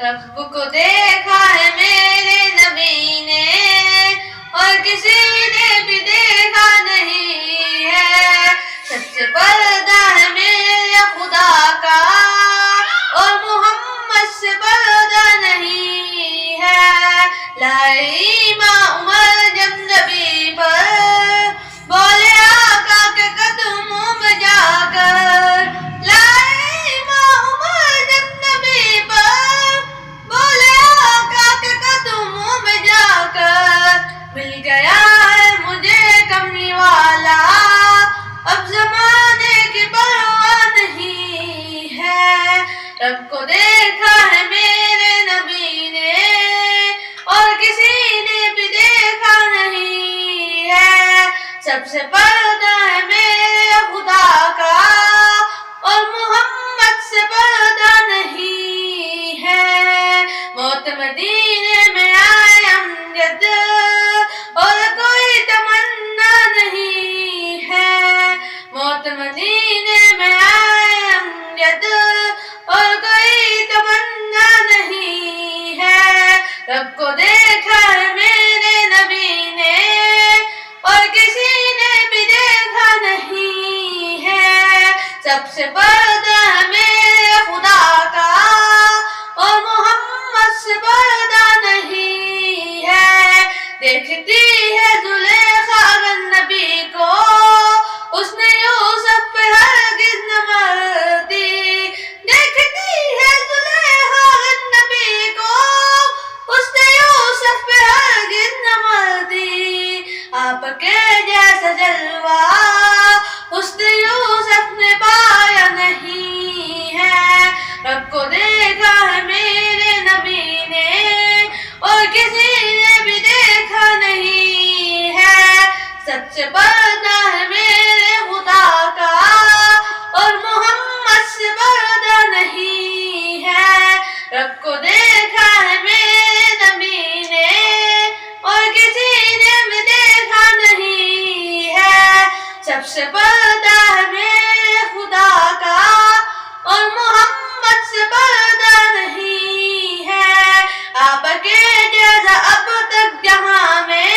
رب کو دیکھا ہے میرے نبی نے اور کسی نے بھی دیکھا نہیں ہے. سچ پردہ ہے میرے خدا کا اور محمد سے پردہ نہیں ہے. لائی ماں عمر جب نبی پر بولے آقا کے قدموں میں جا کر. لائی ماں عمر جب نبی پر بولے آقا کے قدموں میں جا کر. مل گیا ہے مجھے کملی والا اب زمانے کی پرواہ نہیں ہے. رب کو دیکھا ہے میرے نبی نے اور کسی نے بھی دیکھا نہیں ہے. سب سے پردہ ہے میرے خدا کا اور محمد سے پردہ نہیں ہے. موت مدینے میں آئے امجد اور کوئی تمنا نہیں ہے. موت مدینے میں آئے امجد اور کوئی تمنا نہیں ہے. رب کو دیکھا ہے میرے نبی نے اور کسی نے بھی دیکھا نہیں ہے. سب سے پردہ ہے میرے خدا کا اور محمد سے پردہ نہیں ہے. دیکھتی ہے زلیخا اگر نبی کو اس نے یوسف پہ ہرگز نہ مرتی. دیکھتی ہے زلیخا اگر نبی کو اس نے یوسف پہ ہرگز نہ مرتی. آپ کے جیسا جلوہ اس نے یوسف نے پایا نہیں ہے. رب کو دیکھا ہے میرے نبی نے اور کسی نے بھی دیکھا نہیں ہے. سچ پردہ ہے میرے خدا کا اور محمد سے پردہ نہیں ہے. رب کو دیکھا ہے میرے نبی نے اور کسی نے بھی دیکھا نہیں ہے. سب سے پردہ ہے میرے خدا کا اور محمد سے پردہ نہیں ہے. آپ کے جیسا اب تک جہاں میں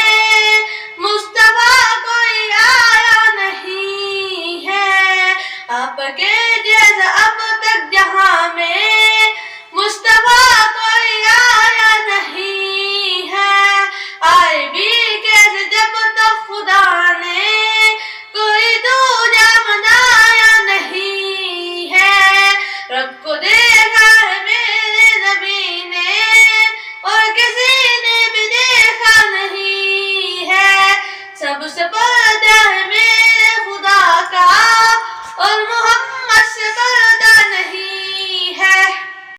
مصطفیٰ کوئی آیا نہیں ہے. آپ کے جیسا اب تک جہاں میں مصطفیٰ کوئی آیا نہیں ہے. آئے بھی کیسے جب تک خدا نے کوئی دوجا بنایا نہیں ہے. رب کو دیکھا ہے میرے نبی نے اور کسی نے بھی دیکھا نہیں ہے. سب سے پردہ ہے میرے